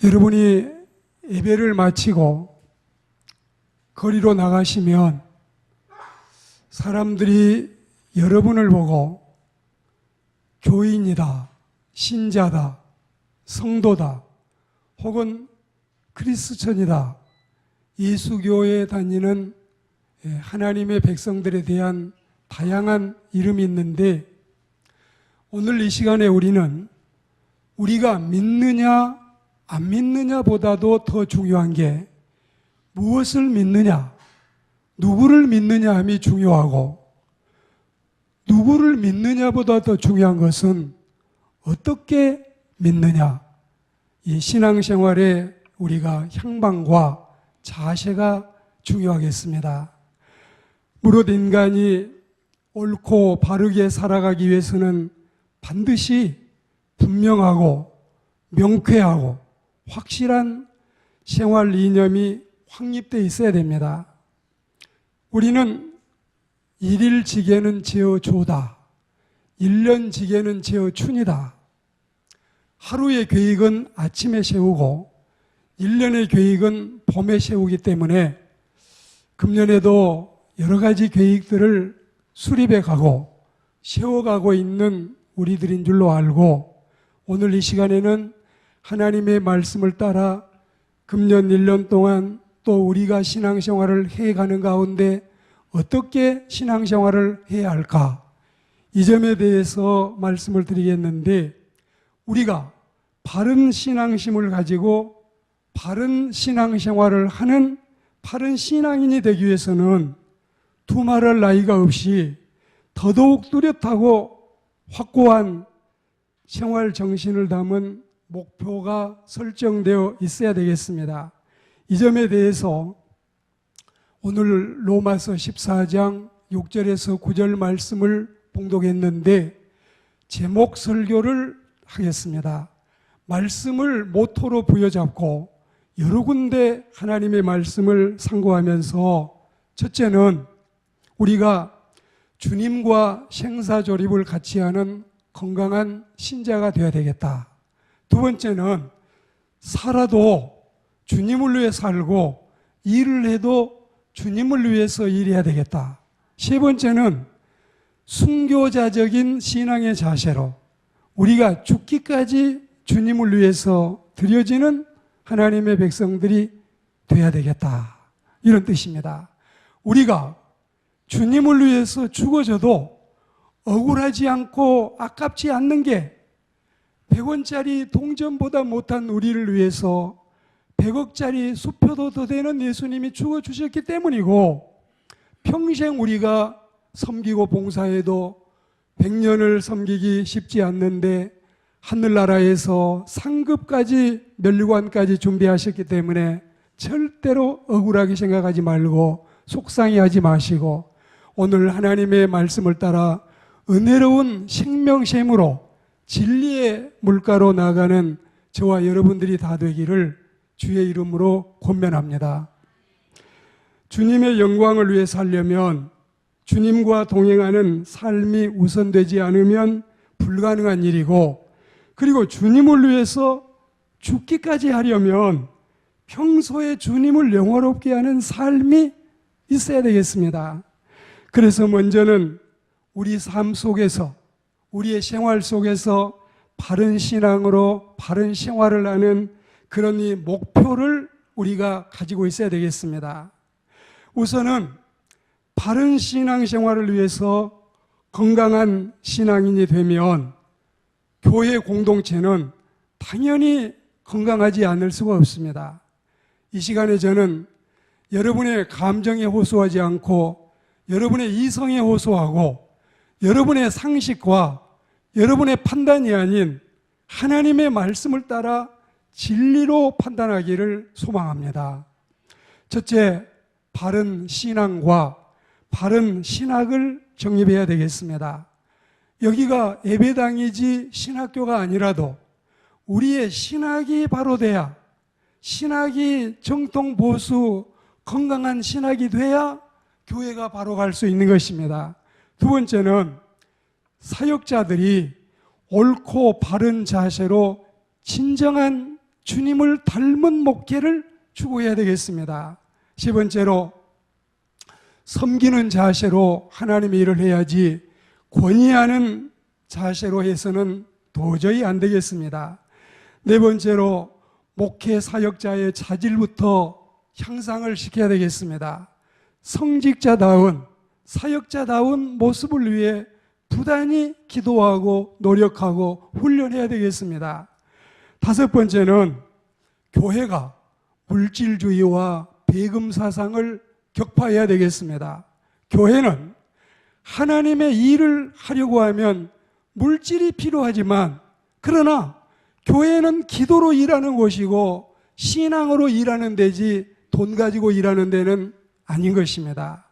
여러분이 예배를 마치고 거리로 나가시면 사람들이 여러분을 보고 교인이다, 신자다, 성도다, 혹은 크리스천이다, 예수교에 다니는 하나님의 백성들에 대한 다양한 이름이 있는데, 오늘 이 시간에 우리는 우리가 믿느냐 안 믿느냐보다도 더 중요한 게 무엇을 믿느냐, 누구를 믿느냐 함이 중요하고, 누구를 믿느냐보다 더 중요한 것은 어떻게 믿느냐, 이 신앙생활에 우리가 향방과 자세가 중요하겠습니다. 무릇 인간이 옳고 바르게 살아가기 위해서는 반드시 분명하고 명쾌하고 확실한 생활 이념이 확립되어 있어야 됩니다. 우리는 일일지게는 제어조다, 1년지게는 제어춘이다. 하루의 계획은 아침에 세우고 1년의 계획은 봄에 세우기 때문에 금년에도 여러 가지 계획들을 수립해 가고 세워가고 있는 우리들인 줄로 알고, 오늘 이 시간에는 하나님의 말씀을 따라 금년 1년 동안 또 우리가 신앙생활을 해가는 가운데 어떻게 신앙생활을 해야 할까, 이 점에 대해서 말씀을 드리겠는데, 우리가 바른 신앙심을 가지고 바른 신앙생활을 하는 바른 신앙인이 되기 위해서는 두말할 나이가 없이 더더욱 뚜렷하고 확고한 생활 정신을 담은 목표가 설정되어 있어야 되겠습니다. 이 점에 대해서 오늘 로마서 14장 6절에서 9절 말씀을 봉독했는데 제목 설교를 하겠습니다. 말씀을 모토로 부여잡고 여러 군데 하나님의 말씀을 상고하면서, 첫째는 우리가 주님과 생사조립을 같이 하는 건강한 신자가 되어야 되겠다. 두 번째는 살아도 주님을 위해 살고 일을 해도 주님을 위해서 일해야 되겠다. 세 번째는 순교자적인 신앙의 자세로 우리가 죽기까지 주님을 위해서 드려지는 하나님의 백성들이 되어야 되겠다, 이런 뜻입니다. 우리가 주님을 위해서 죽어져도 억울하지 않고 아깝지 않는 게 100원짜리 동전보다 못한 우리를 위해서 100억짜리 수표도 더 되는 예수님이 죽어주셨기 때문이고, 평생 우리가 섬기고 봉사해도 100년을 섬기기 쉽지 않는데 하늘나라에서 상급까지 면류관까지 준비하셨기 때문에 절대로 억울하게 생각하지 말고 속상해하지 마시고, 오늘 하나님의 말씀을 따라 은혜로운 생명샘으로 진리의 물가로 나가는 저와 여러분들이 다 되기를 주의 이름으로 권면합니다. 주님의 영광을 위해 살려면 주님과 동행하는 삶이 우선되지 않으면 불가능한 일이고, 그리고 주님을 위해서 죽기까지 하려면 평소에 주님을 영화롭게 하는 삶이 있어야 되겠습니다. 그래서 먼저는 우리 삶 속에서, 우리의 생활 속에서 바른 신앙으로 바른 생활을 하는 그런 이 목표를 우리가 가지고 있어야 되겠습니다. 우선은 바른 신앙생활을 위해서 건강한 신앙인이 되면 교회 공동체는 당연히 건강하지 않을 수가 없습니다. 이 시간에 저는 여러분의 감정에 호소하지 않고 여러분의 이성에 호소하고 여러분의 상식과 여러분의 판단이 아닌 하나님의 말씀을 따라 진리로 판단하기를 소망합니다. 첫째, 바른 신앙과 바른 신학을 정립해야 되겠습니다. 여기가 예배당이지 신학교가 아니라도 우리의 신학이 바로 돼야, 신학이 정통 보수 건강한 신학이 돼야 교회가 바로 갈 수 있는 것입니다. 두 번째는 사역자들이 옳고 바른 자세로 진정한 주님을 닮은 목회를 추구해야 되겠습니다. 세 번째로 섬기는 자세로 하나님의 일을 해야지 권위하는 자세로 해서는 도저히 안 되겠습니다. 네 번째로 목회 사역자의 자질부터 향상을 시켜야 되겠습니다. 성직자다운 사역자다운 모습을 위해 부단히 기도하고 노력하고 훈련해야 되겠습니다. 다섯 번째는 교회가 물질주의와 배금 사상을 격파해야 되겠습니다. 교회는 하나님의 일을 하려고 하면 물질이 필요하지만, 그러나 교회는 기도로 일하는 곳이고 신앙으로 일하는 데지 돈 가지고 일하는 데는 아닌 것입니다.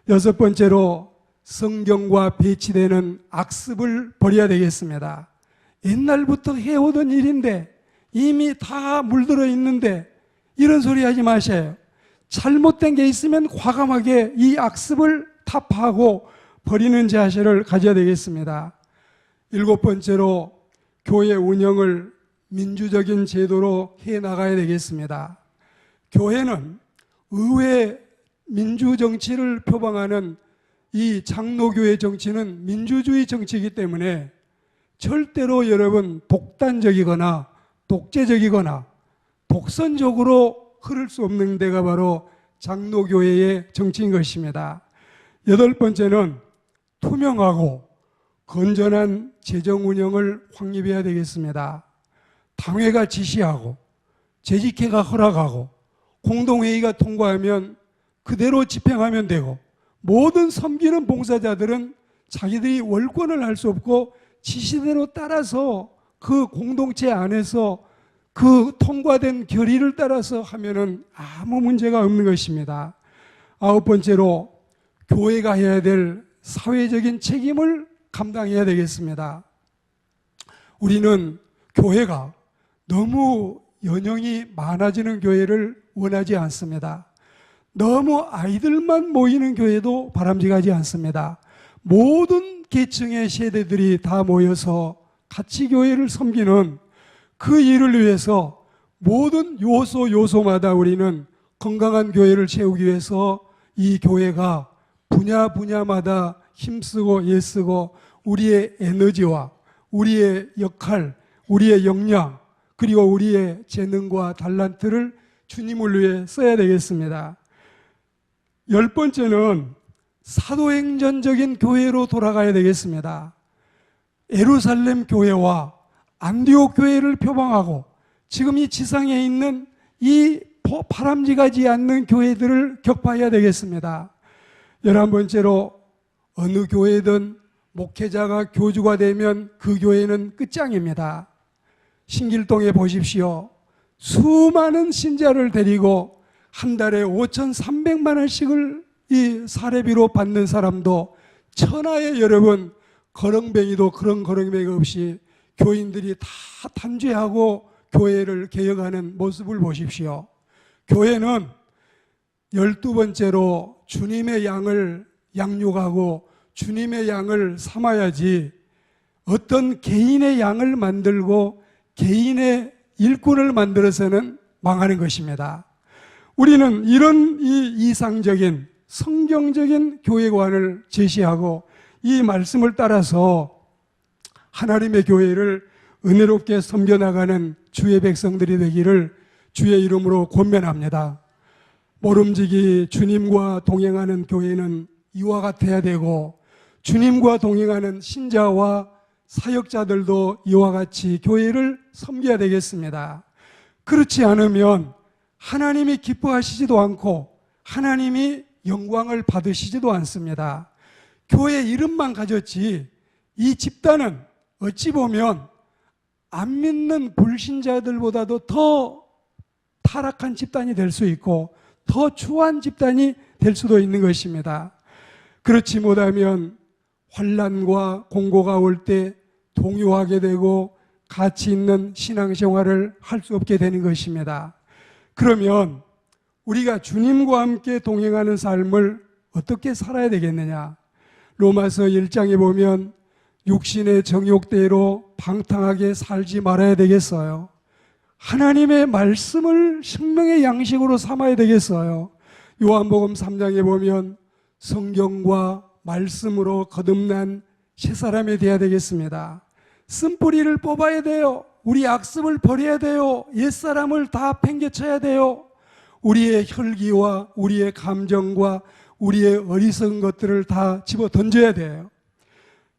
여섯 번째로 성경과 배치되는 악습을 버려야 되겠습니다. 옛날부터 해오던 일인데 이미 다 물들어 있는데 이런 소리 하지 마세요. 잘못된 게 있으면 과감하게 이 악습을 타파하고 버리는 자세를 가져야 되겠습니다. 일곱 번째로 교회 운영을 민주적인 제도로 해나가야 되겠습니다. 교회는 의회 민주정치를 표방하는 이 장로교회 정치는 민주주의 정치이기 때문에 절대로 여러분 독단적이거나 독재적이거나 독선적으로 흐를 수 없는 데가 바로 장로교회의 정치인 것입니다. 여덟 번째는 투명하고 건전한 재정 운영을 확립해야 되겠습니다. 당회가 지시하고 재직회가 허락하고 공동회의가 통과하면 그대로 집행하면 되고, 모든 섬기는 봉사자들은 자기들이 월권을 할 수 없고 지시대로 따라서 그 공동체 안에서 그 통과된 결의를 따라서 하면은 아무 문제가 없는 것입니다. 아홉 번째로 교회가 해야 될 사회적인 책임을 감당해야 되겠습니다. 우리는 교회가 너무 연령이 많아지는 교회를 원하지 않습니다. 너무 아이들만 모이는 교회도 바람직하지 않습니다. 모든 계층의 세대들이 다 모여서 같이 교회를 섬기는 그 일을 위해서 모든 요소마다 우리는 건강한 교회를 세우기 위해서 이 교회가 분야마다 힘쓰고 애쓰고 우리의 에너지와 우리의 역할, 우리의 역량, 그리고 우리의 재능과 달란트를 주님을 위해 써야 되겠습니다. 열 번째는 사도행전적인 교회로 돌아가야 되겠습니다. 예루살렘 교회와 안디옥 교회를 표방하고 지금 이 지상에 있는 이 바람직하지 않는 교회들을 격파해야 되겠습니다. 11번째로 어느 교회든 목회자가 교주가 되면 그 교회는 끝장입니다. 신길동에 보십시오. 수많은 신자를 데리고 한 달에 5,300만 원씩을 이 사례비로 받는 사람도 천하에 여러분 거렁뱅이도 그런 거렁뱅이가 없이 교인들이 다 단죄하고 교회를 개혁하는 모습을 보십시오. 교회는 12번째로 주님의 양을 양육하고 주님의 양을 삼아야지 어떤 개인의 양을 만들고 개인의 일꾼을 만들어서는 망하는 것입니다. 우리는 이런 이상적인 성경적인 교회관을 제시하고 이 말씀을 따라서 하나님의 교회를 은혜롭게 섬겨나가는 주의 백성들이 되기를 주의 이름으로 권면합니다. 모름지기 주님과 동행하는 교회는 이와 같아야 되고, 주님과 동행하는 신자와 사역자들도 이와 같이 교회를 섬겨야 되겠습니다. 그렇지 않으면 하나님이 기뻐하시지도 않고 하나님이 영광을 받으시지도 않습니다. 교회 이름만 가졌지 이 집단은 어찌 보면 안 믿는 불신자들보다도 더 타락한 집단이 될 수 있고 더 추한 집단이 될 수도 있는 것입니다. 그렇지 못하면 환난과 공고가 올 때 동요하게 되고 가치 있는 신앙생활을 할 수 없게 되는 것입니다. 그러면 우리가 주님과 함께 동행하는 삶을 어떻게 살아야 되겠느냐? 로마서 1장에 보면 육신의 정욕대로 방탕하게 살지 말아야 되겠어요. 하나님의 말씀을 생명의 양식으로 삼아야 되겠어요. 요한복음 3장에 보면 성경과 말씀으로 거듭난 새 사람이 되어야 되겠습니다. 쓴뿌리를 뽑아야 돼요. 우리 악습을 버려야 돼요. 옛사람을 다 팽개쳐야 돼요. 우리의 혈기와 우리의 감정과 우리의 어리석은 것들을 다 집어 던져야 돼요.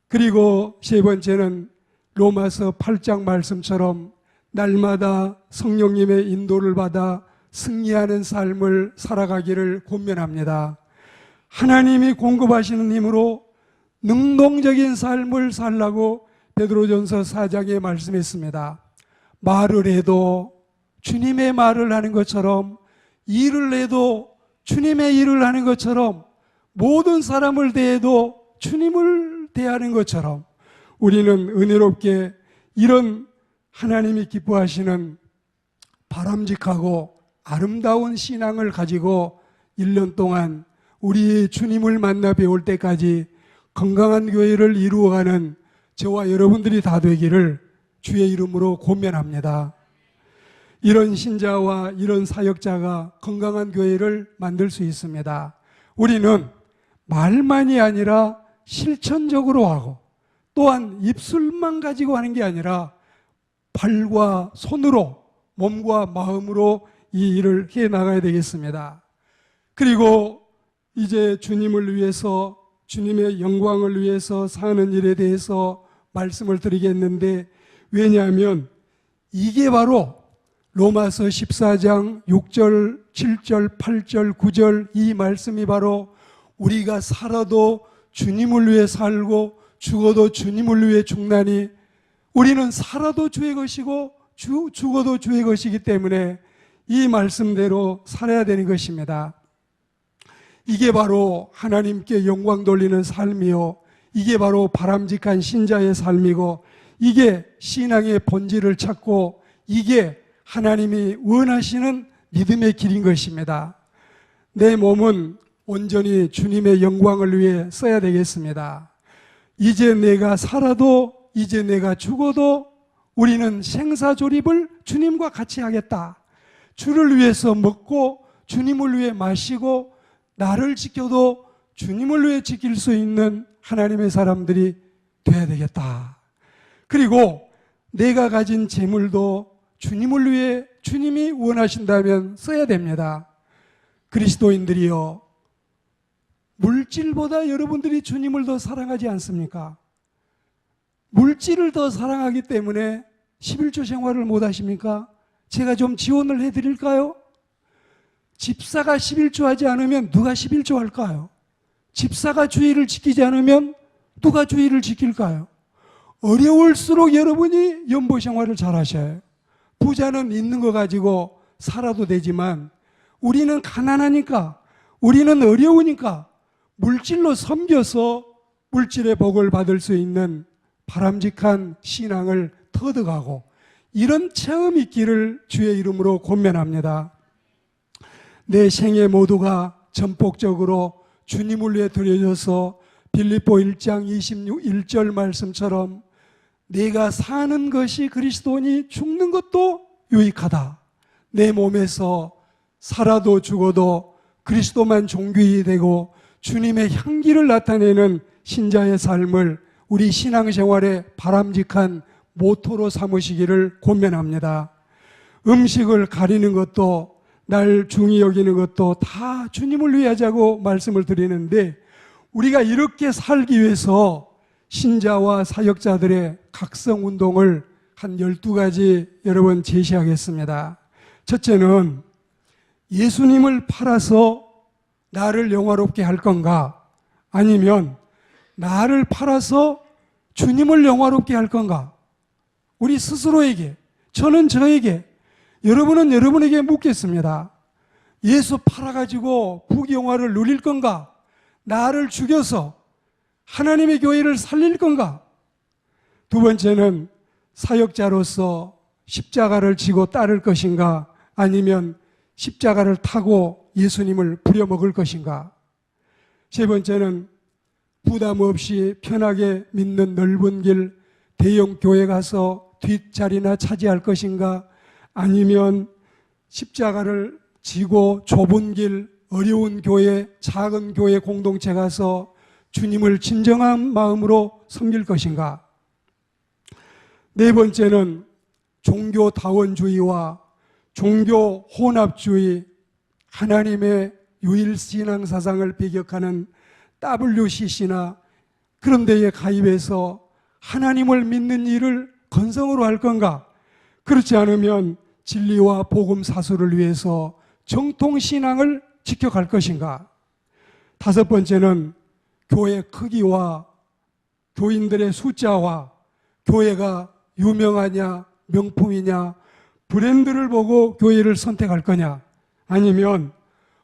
그리고 세 번째는 로마서 8장 말씀처럼 날마다 성령님의 인도를 받아 승리하는 삶을 살아가기를 권면합니다. 하나님이 공급하시는 힘으로 능동적인 삶을 살라고 베드로전서 4장에 말씀했습니다. 말을 해도 주님의 말을 하는 것처럼, 일을 해도 주님의 일을 하는 것처럼, 모든 사람을 대해도 주님을 대하는 것처럼 우리는 은혜롭게 이런 하나님이 기뻐하시는 바람직하고 아름다운 신앙을 가지고 1년 동안 우리 주님을 만나 배울 때까지 건강한 교회를 이루어가는 저와 여러분들이 다 되기를 주의 이름으로 권면합니다. 이런 신자와 이런 사역자가 건강한 교회를 만들 수 있습니다. 우리는 말만이 아니라 실천적으로 하고, 또한 입술만 가지고 하는 게 아니라 발과 손으로, 몸과 마음으로 이 일을 해 나가야 되겠습니다. 그리고 이제 주님을 위해서, 주님의 영광을 위해서 사는 일에 대해서 말씀을 드리겠는데, 왜냐하면 이게 바로 로마서 14장 6절, 7절, 8절, 9절 이 말씀이 바로 우리가 살아도 주님을 위해 살고 죽어도 주님을 위해 죽나니, 우리는 살아도 주의 것이고 죽어도 주의 것이기 때문에 이 말씀대로 살아야 되는 것입니다. 이게 바로 하나님께 영광 돌리는 삶이요, 이게 바로 바람직한 신자의 삶이고, 이게 신앙의 본질을 찾고 이게 하나님이 원하시는 믿음의 길인 것입니다. 내 몸은 온전히 주님의 영광을 위해 써야 되겠습니다. 이제 내가 살아도 이제 내가 죽어도 우리는 생사조립을 주님과 같이 하겠다. 주를 위해서 먹고 주님을 위해 마시고 나를 지켜도 주님을 위해 지킬 수 있는 하나님의 사람들이 돼야 되겠다. 그리고 내가 가진 재물도 주님을 위해 주님이 원하신다면 써야 됩니다. 그리스도인들이요, 물질보다 여러분들이 주님을 더 사랑하지 않습니까? 물질을 더 사랑하기 때문에 11조 생활을 못 하십니까? 제가 좀 지원을 해드릴까요? 집사가 11조 하지 않으면 누가 11조 할까요? 집사가 주의를 지키지 않으면 누가 주의를 지킬까요? 어려울수록 여러분이 연보 생활을 잘 하셔요. 부자는 있는 거 가지고 살아도 되지만 우리는 가난하니까, 우리는 어려우니까 물질로 섬겨서 물질의 복을 받을 수 있는 바람직한 신앙을 터득하고 이런 체험이 있기를 주의 이름으로 권면합니다. 내 생애 모두가 전폭적으로 주님을 위해 드려져서 빌립보 1장 26절 말씀처럼 내가 사는 것이 그리스도니 죽는 것도 유익하다. 내 몸에서 살아도 죽어도 그리스도만 존귀히 되고 주님의 향기를 나타내는 신자의 삶을 우리 신앙생활의 바람직한 모토로 삼으시기를 권면합니다. 음식을 가리는 것도 날 중히 여기는 것도 다 주님을 위해 하자고 말씀을 드리는데, 우리가 이렇게 살기 위해서 신자와 사역자들의 각성운동을 한 12가지 여러분 제시하겠습니다. 첫째는 예수님을 팔아서 나를 영화롭게 할 건가, 아니면 나를 팔아서 주님을 영화롭게 할 건가? 우리 스스로에게, 저는 저에게, 여러분은 여러분에게 묻겠습니다. 예수 팔아가지고 부귀영화를 누릴 건가? 나를 죽여서 하나님의 교회를 살릴 건가? 두 번째는 사역자로서 십자가를 지고 따를 것인가, 아니면 십자가를 타고 예수님을 부려먹을 것인가? 세 번째는 부담 없이 편하게 믿는 넓은 길 대형 교회 가서 뒷자리나 차지할 것인가, 아니면 십자가를 지고 좁은 길, 어려운 교회, 작은 교회 공동체 가서 주님을 진정한 마음으로 섬길 것인가? 네 번째는 종교다원주의와 종교 혼합주의, 하나님의 유일신앙사상을 배격하는 WCC나 그런 데에 가입해서 하나님을 믿는 일을 건성으로 할 건가? 그렇지 않으면 진리와 복음 사수를 위해서 정통신앙을 지켜갈 것인가? 다섯 번째는 교회 크기와 교인들의 숫자와 교회가 유명하냐, 명품이냐, 브랜드를 보고 교회를 선택할 거냐? 아니면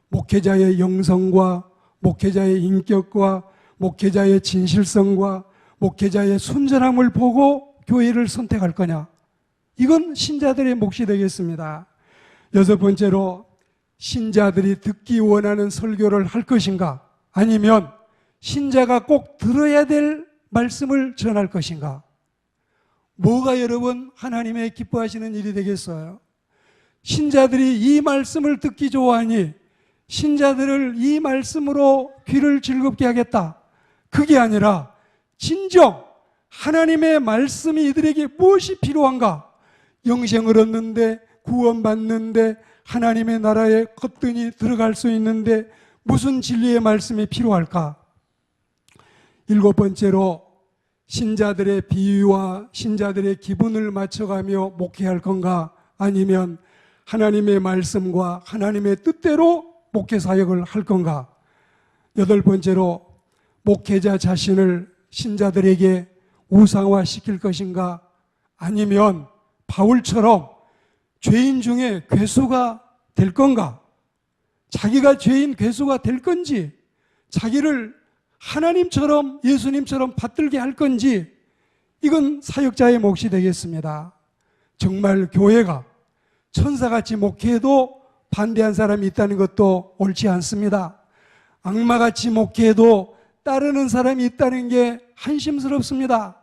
목회자의 영성과 목회자의 인격과 목회자의 진실성과 목회자의 순전함을 보고 교회를 선택할 거냐? 이건 신자들의 몫이 되겠습니다. 여섯 번째로 신자들이 듣기 원하는 설교를 할 것인가? 아니면 신자가 꼭 들어야 될 말씀을 전할 것인가? 뭐가 여러분 하나님의 기뻐하시는 일이 되겠어요? 신자들이 이 말씀을 듣기 좋아하니 신자들을 이 말씀으로 귀를 즐겁게 하겠다. 그게 아니라 진정 하나님의 말씀이 이들에게 무엇이 필요한가? 영생을 얻는데, 구원받는데, 하나님의 나라에 거뜬히 들어갈 수 있는데 무슨 진리의 말씀이 필요할까? 일곱 번째로 신자들의 비위와 신자들의 기분을 맞춰가며 목회할 건가? 아니면 하나님의 말씀과 하나님의 뜻대로 목회 사역을 할 건가? 여덟 번째로 목회자 자신을 신자들에게 우상화시킬 것인가? 아니면 바울처럼 죄인 중에 괴수가 될 건가? 자기가 죄인 괴수가 될 건지, 자기를 하나님처럼 예수님처럼 받들게 할 건지, 이건 사역자의 몫이 되겠습니다. 정말 교회가 천사같이 목회해도 반대한 사람이 있다는 것도 옳지 않습니다. 악마같이 목회해도 따르는 사람이 있다는 게 한심스럽습니다.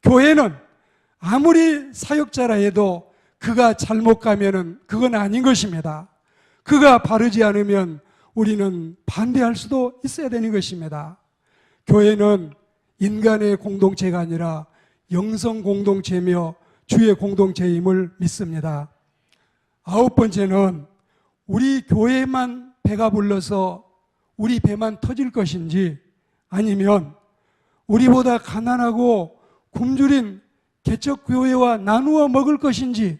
교회는 아무리 사역자라 해도 그가 잘못 가면은 그건 아닌 것입니다. 그가 바르지 않으면 우리는 반대할 수도 있어야 되는 것입니다. 교회는 인간의 공동체가 아니라 영성 공동체며 주의 공동체임을 믿습니다. 아홉 번째는 우리 교회만 배가 불러서 우리 배만 터질 것인지, 아니면 우리보다 가난하고 굶주린 개척교회와 나누어 먹을 것인지,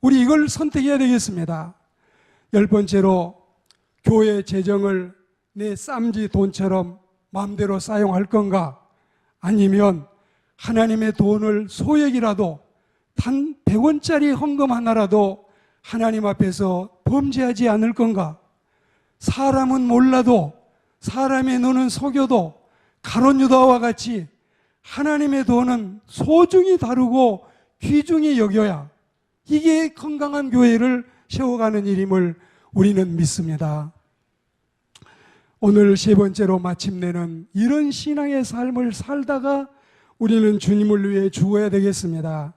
우리 이걸 선택해야 되겠습니다. 열 번째로 교회 재정을 내 쌈지 돈처럼 마음대로 사용할 건가? 아니면 하나님의 돈을 소액이라도 단 100원짜리 헌금 하나라도 하나님 앞에서 범죄하지 않을 건가? 사람은 몰라도, 사람의 눈은 속여도 가룟 유다와 같이 하나님의 돈은 소중히 다루고 귀중히 여겨야 이게 건강한 교회를 세워가는 일임을 우리는 믿습니다. 오늘 세 번째로 마침내는 이런 신앙의 삶을 살다가 우리는 주님을 위해 죽어야 되겠습니다.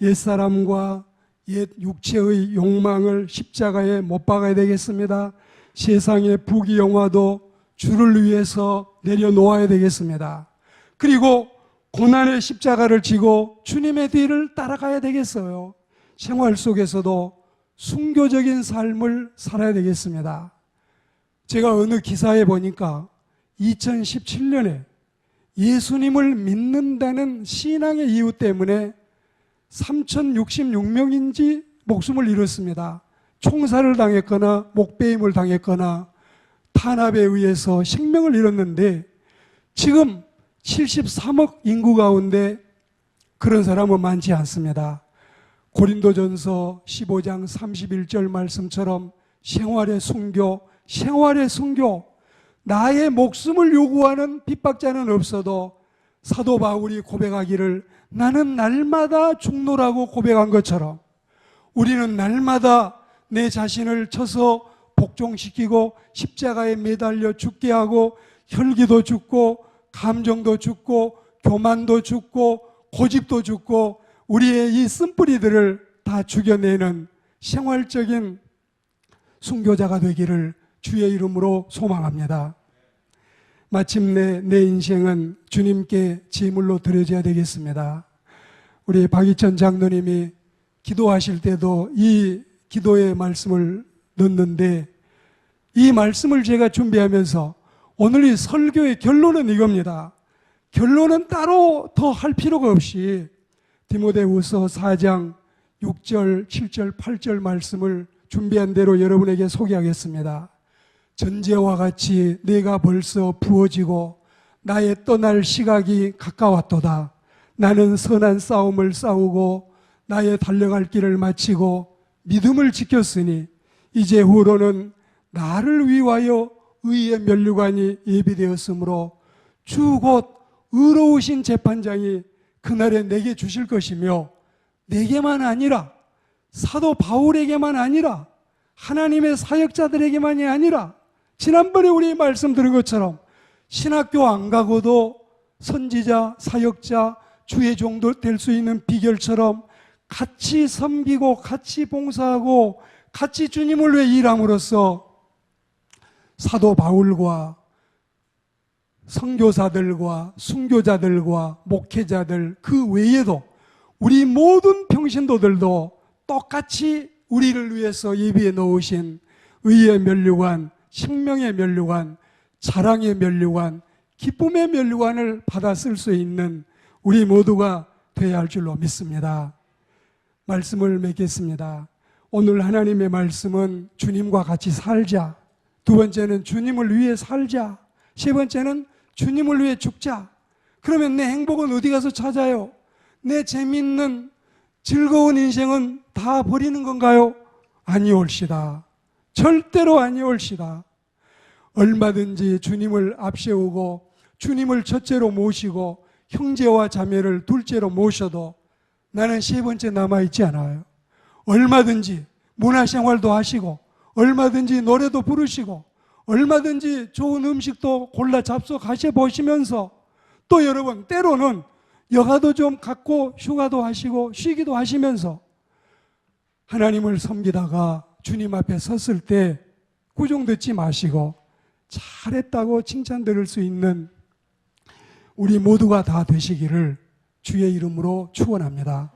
옛사람과 옛 육체의 욕망을 십자가에 못 박아야 되겠습니다. 세상의 부귀영화도 주를 위해서 내려놓아야 되겠습니다. 그리고 고난의 십자가를 지고 주님의 뒤를 따라가야 되겠어요. 생활 속에서도 순교적인 삶을 살아야 되겠습니다. 제가 어느 기사에 보니까 2017년에 예수님을 믿는다는 신앙의 이유 때문에 3,066명인지 목숨을 잃었습니다. 총살을 당했거나 목베임을 당했거나 탄압에 의해서 생명을 잃었는데, 지금 73억 인구 가운데 그런 사람은 많지 않습니다. 고린도전서 15장 31절 말씀처럼 생활의 순교, 나의 목숨을 요구하는 핍박자는 없어도 사도 바울이 고백하기를 나는 날마다 죽노라고 고백한 것처럼 우리는 날마다 내 자신을 쳐서 복종시키고 십자가에 매달려 죽게 하고 혈기도 죽고 감정도 죽고 교만도 죽고 고집도 죽고 우리의 이 쓴뿌리들을 다 죽여내는 생활적인 순교자가 되기를 주의 이름으로 소망합니다. 마침내 내 인생은 주님께 제물로 드려져야 되겠습니다. 우리 박희천 장로님이 기도하실 때도 이 기도의 말씀을 넣는데, 이 말씀을 제가 준비하면서 오늘 이 설교의 결론은 이겁니다. 결론은 따로 더 할 필요가 없이 디모데후서 4장 6절, 7절, 8절 말씀을 준비한 대로 여러분에게 소개하겠습니다. 전제와 같이 내가 벌써 부어지고 나의 떠날 시각이 가까웠도다. 나는 선한 싸움을 싸우고 나의 달려갈 길을 마치고 믿음을 지켰으니 이제 후로는 나를 위하여 의의 면류관이 예비되었으므로 주 곧 의로우신 재판장이 그날에 내게 주실 것이며, 내게만 아니라 사도 바울에게만 아니라 하나님의 사역자들에게만이 아니라 지난번에 우리 말씀 들은 것처럼 신학교 안 가고도 선지자, 사역자, 주의 종도 될 수 있는 비결처럼 같이 섬기고 같이 봉사하고 같이 주님을 위해 일함으로써 사도 바울과 선교사들과 순교자들과 목회자들 그 외에도 우리 모든 평신도들도 똑같이 우리를 위해서 예비해 놓으신 의의 면류관, 생명의 면류관, 사랑의 면류관, 기쁨의 면류관을 받아 쓸 수 있는 우리 모두가 되어야 할 줄로 믿습니다. 말씀을 맺겠습니다. 오늘 하나님의 말씀은 주님과 같이 살자. 두 번째는 주님을 위해 살자. 세 번째는 주님을 위해 죽자. 그러면 내 행복은 어디 가서 찾아요? 내 재미있는 즐거운 인생은 다 버리는 건가요? 아니올시다. 절대로 아니올시다. 얼마든지 주님을 앞세우고 주님을 첫째로 모시고 형제와 자매를 둘째로 모셔도 나는 세 번째 남아있지 않아요. 얼마든지 문화생활도 하시고 얼마든지 노래도 부르시고 얼마든지 좋은 음식도 골라 잡숴 보시면서 또 여러분 때로는 여가도 좀 갖고 휴가도 하시고 쉬기도 하시면서 하나님을 섬기다가 주님 앞에 섰을 때 구종 듣지 마시고 잘했다고 칭찬 들을 수 있는 우리 모두가 다 되시기를 주의 이름으로 축원합니다.